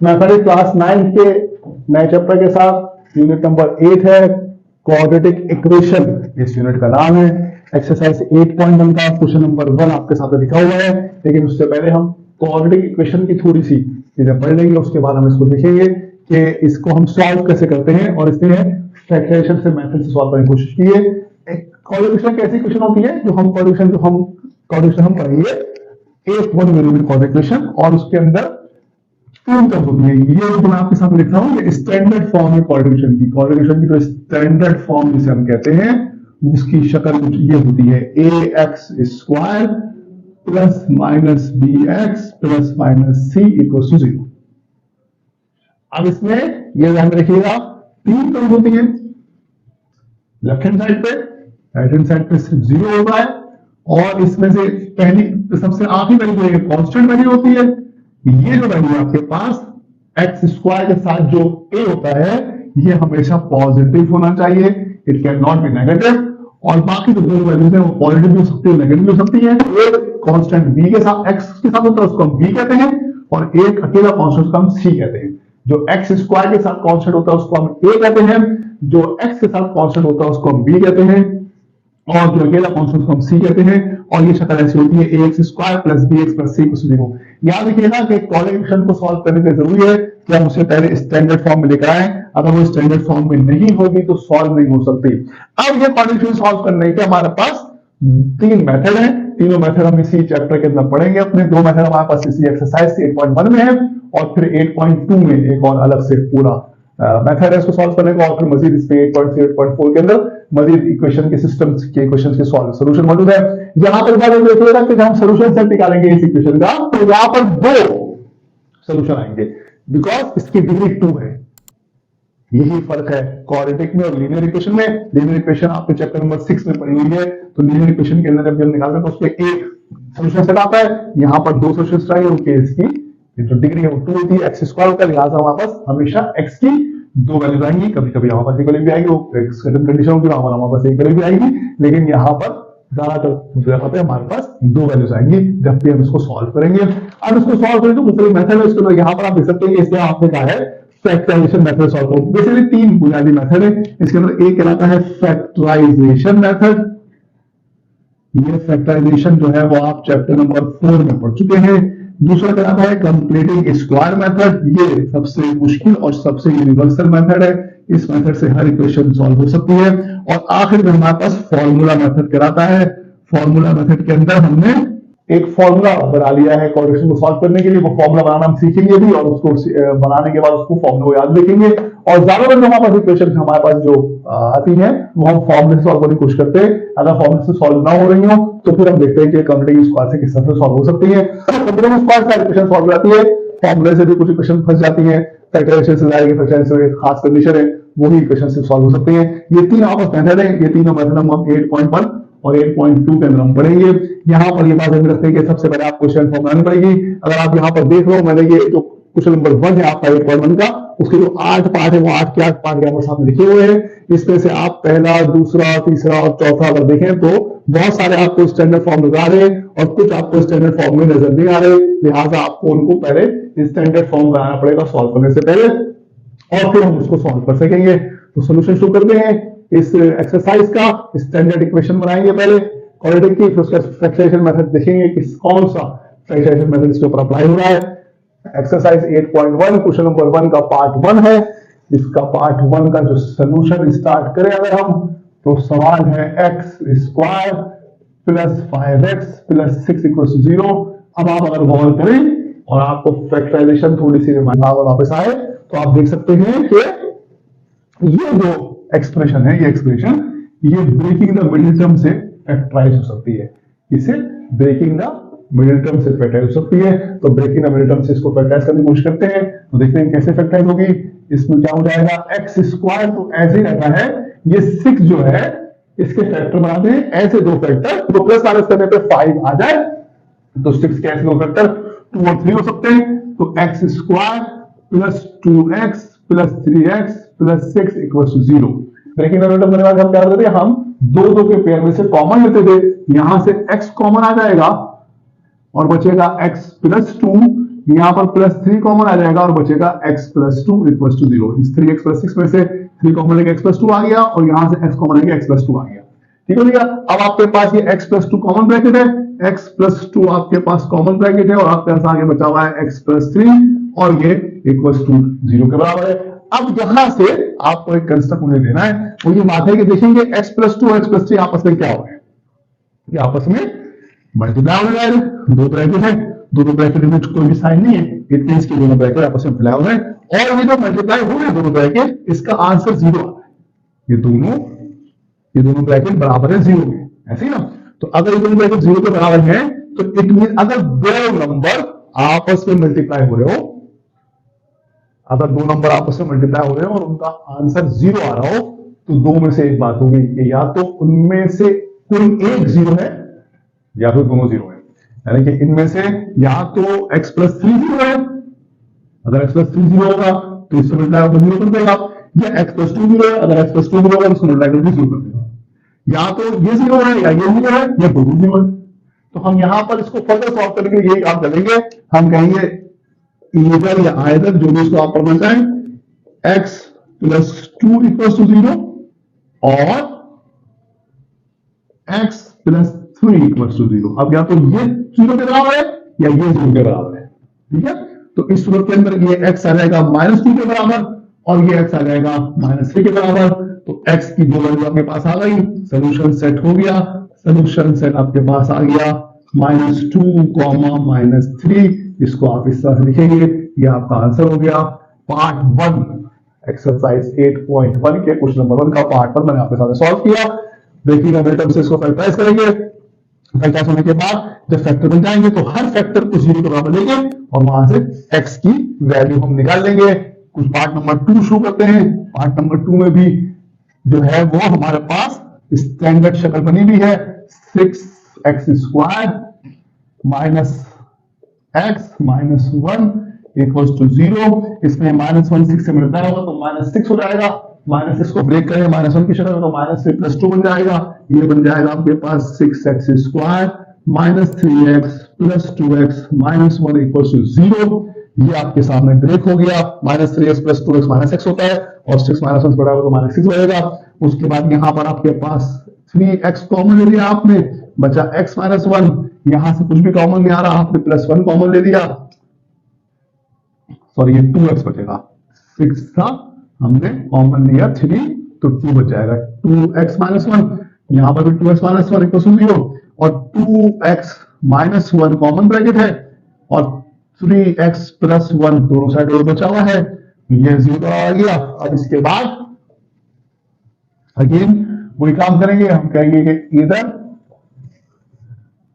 Method है class 9 के नए चैप्टर के साथ। यूनिट नंबर 8 है क्वाड्रेटिक इक्वेशन, इस यूनिट का नाम है। एक्सरसाइज 8.1 का क्वेश्चन नंबर 1 आपके साथ लिखा हुआ है, लेकिन उससे पहले हम क्वाड्रेटिक इक्वेशन की थोड़ी सी चीजें पढ़ लेंगे, उसके बाद हम इसको देखेंगे कि इसको हम सॉल्व कैसे करते हैं, और इसमें फैक्टराइजेशन से मेथड से सॉल्व करने की कोशिश की है। एक क्वाड्रेटिक कैसी इक्वेशन होती है जो हम क्वाड्रेटिक पढ़ेंगे, एक वन वेरिएबल क्वाड्रेटिक इक्वेशन, और उसके अंदर तीन टर्म्स होती है। ये जो मैं आपके साथ लिख रहा हूँ, ये स्टैंडर्ड फॉर्म है क्वाड्रेटिक की। क्वाड्रेटिक की जो स्टैंडर्ड फॉर्म जिसे हम कहते हैं, उसकी शक्ल कुछ ये होती है, a x square plus minus b x plus minus c equal to 0। अब इसमें ये ध्यान रखिएगा, तीन टर्म होती है लेफ्ट हैंड साइड पे, राइट हैंड साइड पे सिर्फ 0 होता है, और इसमें से पहली सबसे आखिरी वैल्यू कांस्टेंट वैल्यू होती है। ये जो वैल्यू आपके पास एक्स स्क्वायर के साथ जो ए होता है, ये हमेशा पॉजिटिव होना चाहिए, it can not be negative. और बाकी जो दो वैल्यूज है वो पॉजिटिव भी हो सकती है, नेगेटिव भी हो सकती है। एक कांस्टेंट बी के साथ एक्स के साथ होता है, उसको हम बी कहते हैं, और एक अकेला कांस्टेंट को हम सी कहते हैं। जो एक्स स्क्वायर के साथ कांस्टेंट होता है उसको हम ए कहते हैं, जो एक्स के साथ कांस्टेंट होता है उसको हम बी कहते हैं, और जो अकेला कांस्टेंट को हम सी कहते हैं। और ये शक्ल ऐसी होती है, a x square plus b x plus c कुछ भी हो। याद रखिएगा कि क्वाड्रेटिक इक्वेशन को सॉल्व करने के लिए जरूरी है कि हम उसे पहले स्टैंडर्ड फॉर्म में लेकर आए। अगर वो स्टैंडर्ड फॉर्म में नहीं होगी तो सॉल्व नहीं हो सकती। अब ये क्वाड्रेटिक इक्वेशन सॉल्व करने के हमारे पास तीन मेथड है, तीनों मेथड हम इसी चैप्टर के अंदर पढ़ेंगे। अपने दो मेथड हमारे पास इसी एक्सरसाइज 8.1 में है, और फिर 8.2 में एक और अलग से पूरा मेथड है इसको सॉल्व करने का, और फिर मजीद इसमें 8.3 8.4 के अंदर मजीद इक्वेशन के सिस्टम्स के इक्वेशन के सोल्यूशन मौजूद है। यहां पर देखिएगा कि हम सोल्यूशन सेट निकालेंगे इस इक्वेशन का, तो यहां पर दो सोल्यूशन आएंगे, बिकॉज इसकी डिग्री 2 है। यही फर्क है क्वाड्रेटिक में और लीनियर इक्वेशन में। लीनियर इक्वेशन आपके चैप्टर नंबर 6 में पढ़ी हुई है, तो लीनियर इक्वेशन के अंदर जब हम निकालते हैं तो उसमें एक सोल्यूशन सेट आता है, यहां पर दो सोल्यूशन आएंगे, उनके इसकी जो डिग्री है वो 2 होती है, एक्स स्क्वायर होता है, लिहाजा हमारे पास हमेशा एक्स की दो वैल्यूज आएंगी। कभी कभी हमारे पास एक वैल्यू भी आएगी, वो सर्टेन कंडीशन होगी, हमारे पास एक वैल्यू भी आएगी, लेकिन यहाँ पर ज्यादातर हमारे पास दो वैल्यूज आएंगी जब भी हम इसको सॉल्व करेंगे। अब इसको सॉल्व करें तो दूसरे मेथड है, इसको यहाँ पर आप देख सकते हैं, इसमें आपने कहा है फैक्टराइजेशन मेथड सॉल्व करो। बेसिकली तीन बुनियादी मेथड है, इसके अंदर एक कहलाता है फैक्टराइजेशन मेथड। ये फैक्टराइजेशन जो है वो आप चैप्टर नंबर 4 में पढ़ चुके हैं। दूसरा कहलाता है कंप्लीटिंग स्क्वायर मेथड, ये सबसे मुश्किल और सबसे यूनिवर्सल मेथड है, इस मेथड से हर इक्वेशन सॉल्व हो सकती है। और आखिर में हमारे पास फॉर्मूला मेथड कहलाता है। फॉर्मूला मेथड के अंदर हमने एक फॉर्मूला बना लिया है क्वाड्रेटिक को सॉल्व करने के लिए, वो फॉर्मूला बनाना हम सीखेंगे भी, और उसको बनाने के बाद उसको फॉर्मूला को याद रखेंगे। और ज्यादातर जो हमारे पास इक्वेशन हमारे पास जो आती है वो हम फॉर्मूले से सॉल्व करने की कोशिश करते हैं। अगर फॉर्मूले से सॉल्व ना हो रही हो तो फिर हम देखते हैं कि कंप्लीटिंग स्क्वायर से किस तरह से सॉल्व हो सकती है। कंप्लीटिंग स्क्वायर से इक्वेशन सॉल्व हो जाती है, फॉर्मूले से भी कुछ इक्वेशन फंस जाती है, फैक्टराइजेशन से जाएगी, फैक्टराइजेशन से खास कंडीशन है, वही इक्वेशन से सॉल्व हो सकती है। ये तीन आपस मेथड है, ये तीनों मेथड हम 8.1 और 8.2 के अंदर हम पढ़ेंगे। यहाँ पर ये बात ध्यान रखते हैं कि सबसे पहले आपको क्वेश्चन फॉर्म बनानी पड़ेगी। अगर आप यहाँ पर देख लो, मैंने ये जो क्वेश्चन नंबर 1 है आपका 8.1 का, उसके जो 8 पार्ट है वो 8 के 8 पार्ट यहाँ पर सामने लिखे हुए हैं। इसमें से आप पहला, दूसरा, तीसरा और चौथा अगर देखें तो बहुत सारे आपको स्टैंडर्ड फॉर्म नजर आ रहे हैं, और कुछ आपको स्टैंडर्ड फॉर्म में नजर नहीं आ रहे, लिहाजा आपको उनको पहले स्टैंडर्ड फॉर्म बनाना पड़ेगा सॉल्व करने से पहले, और फिर हम उसको सॉल्व कर सकेंगे। तो सोल्यूशन शुरू करते हैं इस एक्सरसाइज का। स्टैंडर्ड इक्वेशन बनाएंगे पहले क्वाड्रेटिक की, फिर उसका फैक्टराइजेशन मेथड देखेंगे कि कौन सा फैक्टराइजेशन मेथड इसके ऊपर अप्लाई हो रहा है। एक्सरसाइज 8.1 क्वेश्चन नंबर 1 का पार्ट 1 है। इसका पार्ट 1 का जो सोल्यूशन स्टार्ट करें अगर हम, तो सवाल है x square plus 5x plus 6 equal to 0। अब आप अगर गौर करें और आपको फैक्टराइजेशन थोड़ी सी वापस आए तो आप देख सकते हैं कि ये जो एक्सप्रेशन है, ये एक्सप्रेशन ये ब्रेकिंग द मिडिल टर्म से फैक्टराइज हो सकती है। इसे ब्रेकिंग द मिडिल टर्म से फैक्टराइज हो सकती है। तो ब्रेकिंग द मिडिल टर्म से इसको फैक्टराइज करने की कोशिश करते हैं, तो देखते हैं कैसे फैक्टराइज होगी। इसमें क्या हो जाएगा, एक्स स्क्वायर तो ऐसे ही रहता है, ये 6 जो है इसके फैक्टर बनाते हैं ऐसे दो फैक्टर, तो प्लस माइनस करने पे 5 आ जाए तो 6 के ऐसे दो फैक्टर 2 और 3 हो सकते हैं। तो x square plus 2x plus 3x plus 6 equal to 0। Breaking the middle term करने के बाद हम क्या करते थे, हम दो के पेयर में से कॉमन लेते थे, यहां से x कॉमन आ जाएगा और बचेगा x प्लस 2, यहाँ पर +3 कॉमन आ जाएगा और बचेगा x + 2 = 0। इस 3x + 6 में से 3 कॉमन लेके x + 2 आ गया और यहाँ से x कॉमन लेके x + 2 आ गया। ठीक हो गया। अब आपके पास ये x + 2 कॉमन ब्रैकेट है, x + 2 आपके पास कॉमन ब्रैकेट है और आपके पास आगे बचा हुआ है x + 3 और ये = 0 के बराबर है। अब यहां से आपको एक कंस्ट्रक्ट उन्हें देना है, वो ये बात है कि देखेंगे x + 2 और x + 3 आपस में क्या हो रहे हैं। ये आपस में मल्टीप्लाई हो जाएगा, दो ब्रैकेट है, दोनों ब्रैकेट में कोई भी साइन नहीं है, इट मींस कि दोनों ब्रैकेट आपस में मल्टीप्लाई हो रहे हैं और ये जो मल्टीप्लाई हो रहे हैं दोनों ब्रैकेट, इसका आंसर 0 आता है। ये दोनों ब्रैकेट बराबर है 0 के, ऐसे ही ना। तो अगर ये दोनों ब्रैकेट 0 के बराबर है तो इट मींस अगर दो नंबर आपस में मल्टीप्लाई हो रहे हो, अगर दो नंबर आपस में मल्टीप्लाई हो रहे हो और उनका आंसर 0 आ रहा हो, तो दो में से एक बात होगी कि या तो उनमें से कोई एक 0 है या फिर दोनों 0 है। यानी कि इनमें से या तो x + 3 0 है, अगर x + 3 0 होगा तो इससे मल्टीप्लाई होकर 0 कर देगा, या x + 2 0 है, अगर x + 2 0 होगा तो इसको मल्टीप्लाई करके 0 कर देगा। या तो ये 0 है या ये 0 है या दोनों 0 है। तो हम यहां पर इसको फर्दर सॉल्व करने के लिए यही काम करेंगे, हम कहेंगे ईदर या आयदर जो भी इसको आप पढ़ना चाहें, x + 2 = 0 और x + 3 = 0। अब या तो ये 0 के बराबर है या ये 0 के बराबर है। ठीक है, तो इस सूरत के अंदर ये x आ जाएगा -2 के बराबर और ये x आ जाएगा -3 के बराबर। तो x की दो वैल्यू आपके पास आ गई, सोल्यूशन सेट हो गया, सोल्यूशन सेट आपके पास आ गया -2, -3। इसको आप इस तरह से लिखेंगे, ये आपका आंसर हो गया। पार्ट 1 एक्सरसाइज 8.1 के क्वेश्चन नंबर 1 का पार्ट 1 मैंने आपके साथ सॉल्व किया। देखिएगा मेथड से इसको फैक्टराइज करेंगे, फैक्टराइज होने के बाद जब फैक्टर बन जाएंगे तो हर फैक्टर को 0 के बराबर लेंगे और वहां से x की वैल्यू हम निकाल लेंगे। कुछ पार्ट नंबर 2 शुरू करते हैं। पार्ट नंबर 2 में भी जो है वो हमारे पास स्टैंडर्ड शक्ल बनी हुई है, 6x² - x - 1 = 0। इसमें -1 6 से मल्टीप्लाई होगा तो -6 हो जाएगा, -6 को ब्रेक करें -1 की शक्ल में तो -3 + 2 बन जाएगा। ये बन जाएगा आपके पास 6x² - 3x + 2x - 1 = 0। ये आपके सामने ब्रेक हो गया, -3x + 2x -x होता है और 6 - 1 से बड़ा होगा तो -6 बनेगा। उसके बाद यहाँ पर आपके पास 3x कॉमन ले लिया आपने, बचा x - 1। यहां से कुछ भी कॉमन नहीं आ रहा, आपने +1 कॉमन ले लिया, सॉरी ये 2x बचेगा, 6 था हमने कॉमन लिया 3 तो 2 बच जाएगा, 2x - 1। यहां पर भी 2x - 1 = 0 और 2x - 1 कॉमन ब्रैकेट है और 3x + 1 दोनों साइड और बचा हुआ है, ये 0 आ गया। अब इसके बाद अगेन वही काम करेंगे, हम कहेंगे कि इधर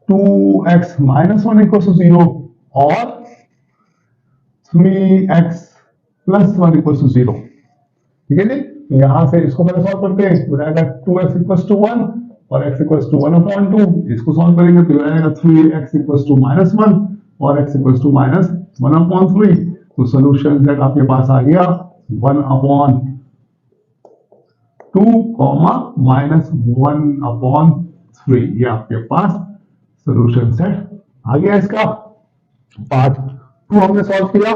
2x - 1 = 0 और 3x + 1 = 0। ठीक है जी, तो यहां से इसको पहले सॉल्व करते हैं, तो रहेगा 2x = 1 और x = 1/2। इसको सॉल्व करेंगे तो रहेगा 3x = -1 और x = -1/3। तो सॉल्यूशन सेट आपके पास आ गया 1/2, -1/3। ये आपके पास सॉल्यूशन सेट आ गया। इसका पार्ट 2 हमने सॉल्व किया।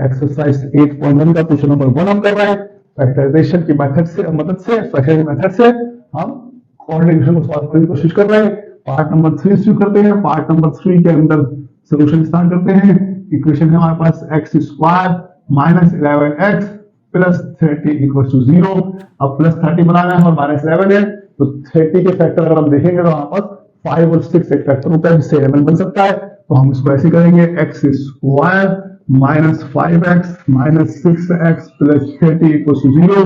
एक्सरसाइज 8.1 का क्वेश्चन नंबर 1 हम कर रहे हैं। फैक्टराइजेशन की मेथड से फैक्टराइजेशन मेथड से हम कोऑर्डिनेशन को सॉल्व करने की कोशिश कर रहे हैं। पार्ट नंबर 3 शुरू करते हैं। पार्ट नंबर 3 के अंदर सॉल्यूशन स्टार्ट करते हैं। इक्वेशन है हमारे पास x² - 11x + 30 = 0। अब +30 बनाना है और -11 है, तो 30 के फैक्टर अगर हम देखेंगे तो हमारे पास 5 और 6 एक फैक्टर होता है जिससे mn बन सकता है। तो हम इसको ऐसे करेंगे, x² - 5x - 6x + 30 = 0।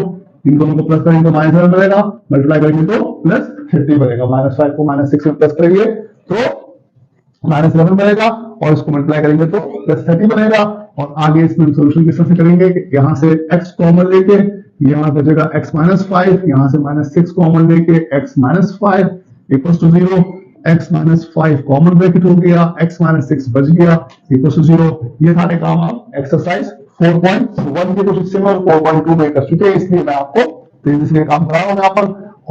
इन दोनों को प्लस करेंगे तो -7 बनेगा, मल्टीप्लाई करेंगे तो +30 बनेगा। -5 को -6 में प्लस करेंगे तो -11 बनेगा और इसको मल्टीप्लाई करेंगे तो +30 बनेगा। और आगे इसमें सॉल्यूशन किस तरह से करेंगे, यहां से x कॉमन लेके यहां बचेगा x - 5, यहां से -6 कॉमन लेके x - 5 = 0। x - 5 कॉमन ब्रैकेट हो गया, x - 6 बच गया = 0। ये सारे काम आप एक्सरसाइज 4.1 के कुछ हिस्से में और 4.2 में कर चुके हैं, इसलिए मैं आपको तेजी से काम करा रहा हूं यहाँ पर।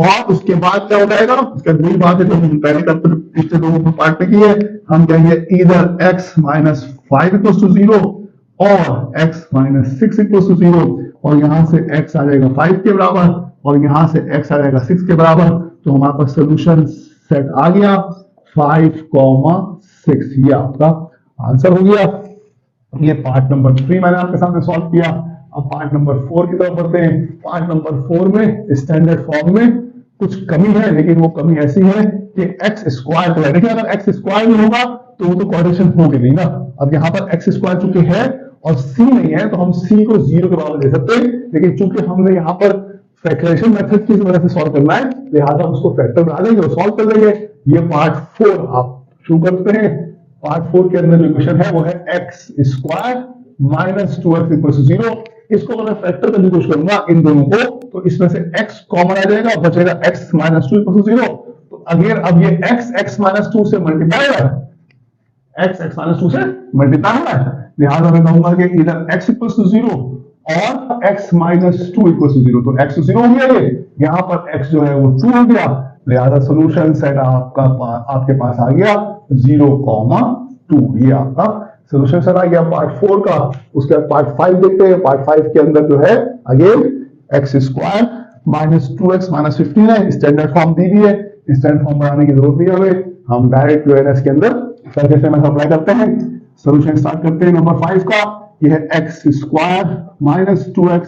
और उसके बाद क्या हो जाएगा, उसके बाद वही बात है जो हम पहले पिछले 2 पार्ट में की है। हम कहेंगे इधर x - 5 इक्वल टू 0 और x माइनस 6 इक्वल टू 0 और यहां से x आ जाएगा 5 के बराबर और यहां से x आ जाएगा 6 के बराबर। तो हमारे पास सोल्यूशन सेट आ गया 5,6। ये आपका आंसर हो गया। ये पार्ट नंबर 3 मैंने आपके सामने सॉल्व किया। अब पार्ट नंबर 4 की तरफ बढ़ते हैं। पार्ट नंबर 4 में स्टैंडर्ड फॉर्म में कुछ कमी है, लेकिन वो कमी ऐसी है कि एक्स स्क्वायर को देखिए, अगर एक्स स्क्वायर में होगा तो वो तो कोऑर्डिनेशन होगी नहीं ना। अब यहाँ पर एक्स स्क्वायर चूंकि है और सी नहीं है तो हम सी को 0 के बराबर ले सकते हैं, लेकिन चूंकि हमने यहाँ पर फैक्टराइजेशन मेथड की वजह से सॉल्व करना है, लिहाजा हम उसको फैक्टर बना देंगे और सॉल्व कर देंगे। ये पार्ट 4 आप शुरू करते हैं। पार्ट 4 के अंदर जो इक्वेशन है वो है x square minus 2x equal to 0। इसको अगर मैं फैक्टर करने की कोशिश करूंगा इन दोनों को, तो इसमें से x कॉमन आ जाएगा, बचेगा x माइनस 2 इक्वल टू 0। तो अगर अब ये x माइनस 2 से मल्टीप्लाई है, x माइनस 2 से मल्टीप्लाई हो रहा है, लिहाजा मैं कहूंगा कि इधर x इक्वल टू 0 और x माइनस 2 इक्वल टू 0। तो x 0 हो गया, ये यहां पर x जो है वो 2 हो गया, लिहाजा सोल्यूशन सेट आपके पास आ गया 0,2। ये आपका सोल्यूशन सेट आ गया पार्ट 4 का। उसके बाद पार्ट 5 देखते हैं। पार्ट 5 के अंदर जो है again x square minus 2x minus 15 है, स्टैंडर्ड फॉर्म दी हुई है, स्टैंडर्ड फॉर्म बनाने की जरूरत नहीं है हमें, हम डायरेक्ट जो है इसके अंदर फैक्टराइजेशन मेथड अप्लाई करते हैं। सोल्यूशन स्टार्ट करते हैं नंबर 5 का। ये है x square minus 2x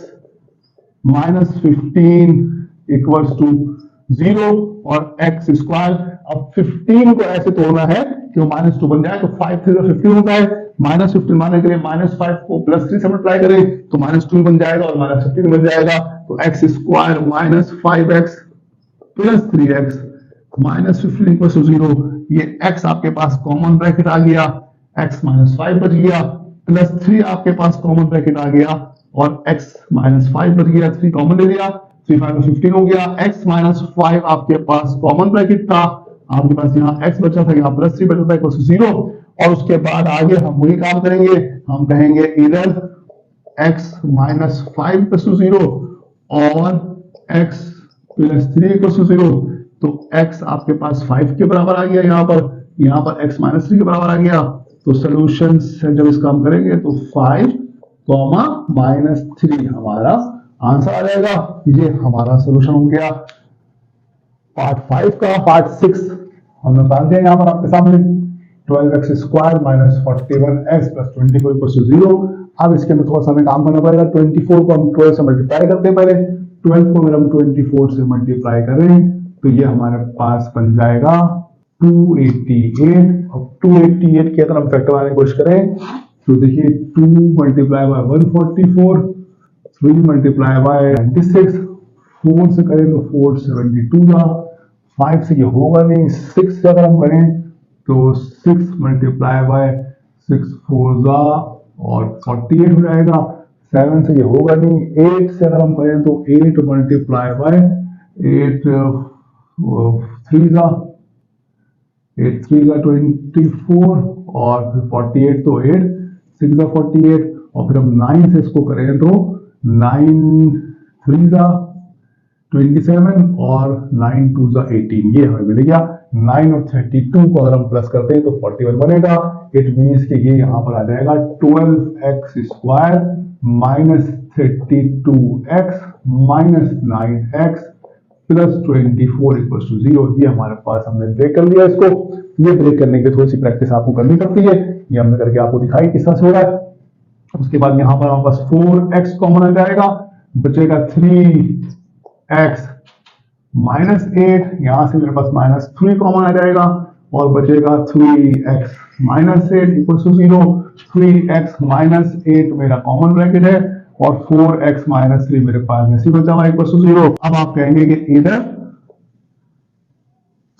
minus 15 equals to 0 और एक्स स्क्वायर। अब 15 को ऐसे तोड़ना है कि वो माइनस 2 बन जाए, तो 5 3 15 होता है, माइनस 15 मानने के लिए माइनस 5 को प्लस 3 से मल्टीप्लाई करें तो माइनस 2 बन जाएगा और माइनस 15 बन जाएगा। तो x square minus 5x plus 3x minus 15 equal to 0। ये x आपके पास कॉमन ब्रैकेट आ गया, x माइनस 5 बच गया, प्लस 3 आपके पास कॉमन ब्रैकेट आ गया और x माइनस 5 बच गया, 3 कॉमन ले लिया, 3 5 15 हो गया। x माइनस 5 आपके पास कॉमन ब्रैकेट था, आपके पास यहाँ x बचा था, यहाँ प्लस 3 बचा था इक्वल टू 0। और उसके बाद आगे हम वही काम करेंगे, हम कहेंगे इधर x माइनस 5 इक्वल टू 0 और x प्लस 3 इक्वल टू 0। तो x आपके पास 5 के बराबर आ गया, यहाँ पर x माइनस 3 के बराबर आ गया। तो सोल्यूशन से जब इस काम करेंगे तो 5 माइनस 3 हमारा आंसर आ जाएगा। ये हमारा सोल्यूशन हो गया पार्ट 5 का। पार्ट 6 हमने निकाल दिया यहाँ पर आपके सामने, 12x square minus 41x plus 24 equal to 0। अब इसके अंदर थोड़ा सा हमें काम करना पड़ेगा। 24 को हम 12 से मल्टीप्लाई करते हैं, पहले 12 को अगर हम 24 से मल्टीप्लाई करें तो ये हमारे पास बन जाएगा 288। अब 288 के अगर हम फैक्टर बनाने की कोशिश करें तो देखिए 2 मल्टीप्लाई बाय 144, 3 मल्टीप्लाई बाय 96, 4 से करें तो 472 का, 5 से ये होगा नहीं, 6 से अगर हम करें तो 6 मल्टीप्लाई बाय 6 4 जा और 48 हो जाएगा, 7 से ये होगा नहीं, 8 से अगर हम करें तो 8 मल्टीप्लाई बाय 8 3 जा 24 और 48 तो 8 6 जा 48 और फिर हम 9 से इसको करें तो 9 3 जा 27 और 9 2 जा 18। ये हमें मिलेगा 9 और 32 को अगर हम प्लस करते हैं तो 41 बनेगा। इट मीन्स कि ये यहाँ पर आ जाएगा 12x square minus 32x minus 9x plus 24 equal to 0। ये हमारे पास हमने ब्रेक कर लिया इसको। ये ब्रेक करने की थोड़ी सी प्रैक्टिस आपको करनी पड़ती है, ये हमने करके आपको दिखाई किस तरह से हो रहा है। उसके बाद यहाँ पर हमारे पास 4x कॉमन आ जाएगा, बचेगा 3x माइनस 8, यहां से मेरे पास माइनस 3 कॉमन आ जाएगा और बचेगा 3x minus 8 equal to 0। 3x minus 8 मेरा कॉमन ब्रैकेट है और 4x माइनस 3 मेरे पास ऐसे बचा हुआ इक्वल टू 0। अब आप कहेंगे कि इधर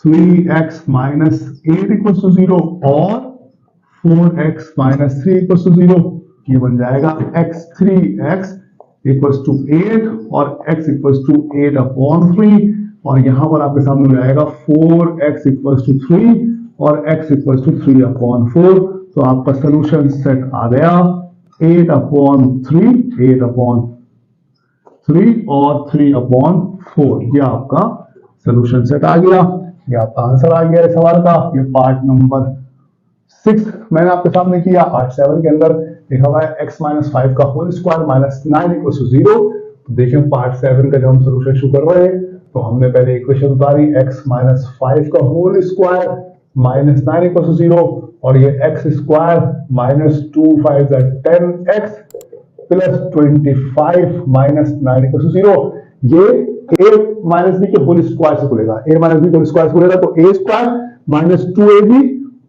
3x माइनस 8 इक्वल टू 0 और 4x माइनस 3 इक्वल टू 0। ये बन जाएगा x3x इक्वल्स टू 8 और x इक्वल्स टू 8 अपॉन 3 और यहां पर आपके सामने हो जाएगा 4x इक्वल्स टू 3 और x इक्वल्स टू 3 अपॉन 4। तो आपका सोल्यूशन सेट आ गया 8 अपॉन 3, 8 अपॉन 3 और 3 अपॉन 4। ये आपका सोल्यूशन सेट आ गया, ये आपका आंसर आ गया इस सवाल का। ये पार्ट नंबर 6 मैंने आपके सामने किया। पार्ट 7 के अंदर लिखा हुआ है x माइनस 5 का whole square minus 9 equal to 0। तो देखिए पार्ट 7 का जब हम सोल्यूशन शुरू कर रहे हैं तो हमने पहले इक्वेशन उतारी x माइनस 5 का whole square minus 9 equal to 0 और ये x square minus 2 5 10x plus 25 minus 9 equal to 0। ये a माइनस b के होल स्क्वायर से खुलेगा, a minus b whole square से खुलेगा तो a square minus 2ab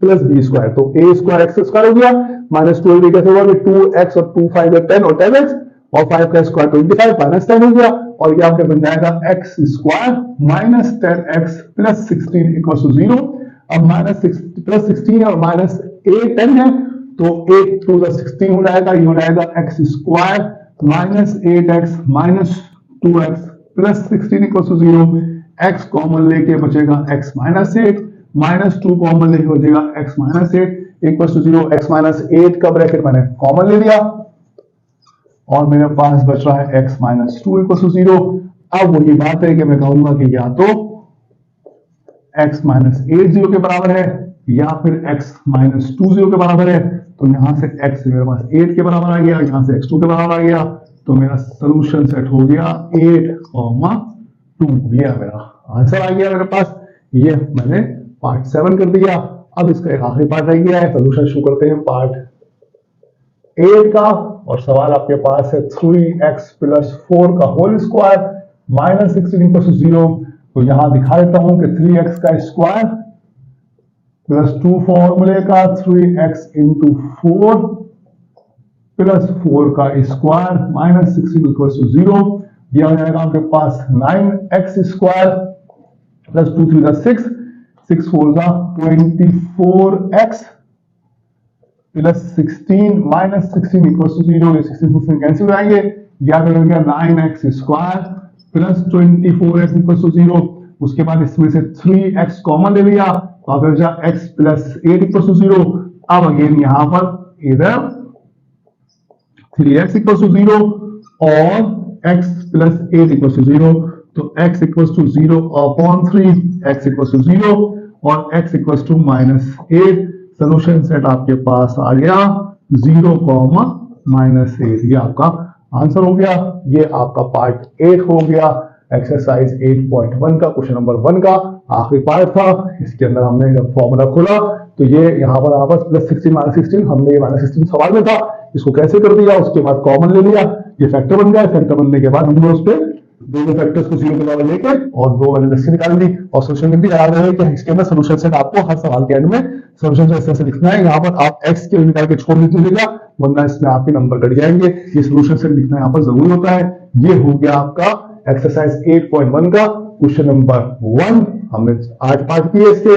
plus b square, तो a स्क्वायर x स्क्वायर हो गया माइनस 2ab कैसे होगा कि 2x और 2 5 10 और 10x और 5 का स्क्वायर 25 माइनस 10 हो गया और ये आपके बन जाएगा x square minus 10x plus 16 equal to 0। अब माइनस प्लस 16 और माइनस 10 है तो 8 टू द 16 हो जाएगा, ये हो जाएगा x square minus 8x minus 2x plus 16 equal to 0। x common लेके बचेगा x माइनस 8 माइनस 2 कॉमन लेके बचेगा x minus 8 equal to 0। x minus 8 का ब्रैकेट मैंने कॉमन ले लिया और मेरे पास बच रहा है x माइनस 2 इक्वल टू 0। अब वही बात है कि मैं कहूंगा कि या तो x माइनस 8 0 के बराबर है या फिर x माइनस 2 0 के बराबर है। तो यहां से x मेरे पास 8 के बराबर आ गया, यहां से x 2 के बराबर आ गया, तो मेरा सोल्यूशन सेट हो गया 8, 2। ये मेरा आंसर आ गया मेरे पास। ये मैंने पार्ट 7 कर दिया। अब इसका एक आखिरी पार्ट रह गया है, सोल्यूशन शुरू करते हैं पार्ट 8 का और सवाल आपके पास है 3x प्लस 4 का whole square minus 16 equal to 0। तो यहां दिखा देता हूं कि 3x का स्क्वायर प्लस 2 फॉर्मूले का 3x इंटू 4 प्लस 4 का स्क्वायर माइनस 16 इक्वल टू 0। यह हो जाएगा आपके पास 9x square plus 2 3 6 6 4 24x plus 16 minus 16 equal to 0। ये 16 कैंसिल हो जाएंगे, याद रखिएगा 9x square plus 24x equal to 0। उसके बाद इसमें से 3x कॉमन ले लिया तो आप बचा x प्लस 8 इक्वल टू 0। अब अगेन यहां पर इधर 3x इक्वल टू 0 और x प्लस 8 इक्वल टू 0। तो x equal to 0 upon 3, x equal to 0 और x equal to minus 8। Solution set आपके पास आ गया 0, माइनस 8। ये आपका आंसर हो गया। ये आपका पार्ट 8 हो गया, एक्सरसाइज 8.1 का क्वेश्चन नंबर 1 का आखिरी पार्ट था। इसके अंदर हमने जब फॉर्मूला खोला तो ये यहाँ पर आपस प्लस 16 माइनस 16, हमने ये माइनस 16 सवाल में था, इसको कैसे कर दिया, उसके बाद कॉमन ले लिया, ये फैक्टर बन गया। फैक्टर बनने के बाद हमने उस पर दोनों फैक्टर्स को 0 के बराबर लेके और दो वैल्यू निकाल दी और सोल्यूशन लिख दी। याद रहे कि इसके अंदर सोल्यूशन सेट आपको हर सवाल के एंड में सोल्यूशन सेट ऐसे लिखना है। यहाँ पर आप x के निकाल के छोड़ दीजिएगा वरना इसमें आपके नंबर कट जाएंगे। ये सोल्यूशन सेट लिखना यहाँ पर जरूरी होता है। ये हो गया आपका एक्सरसाइज 8.1 का क्वेश्चन नंबर 1। हमने 8 पार्ट किए इसके।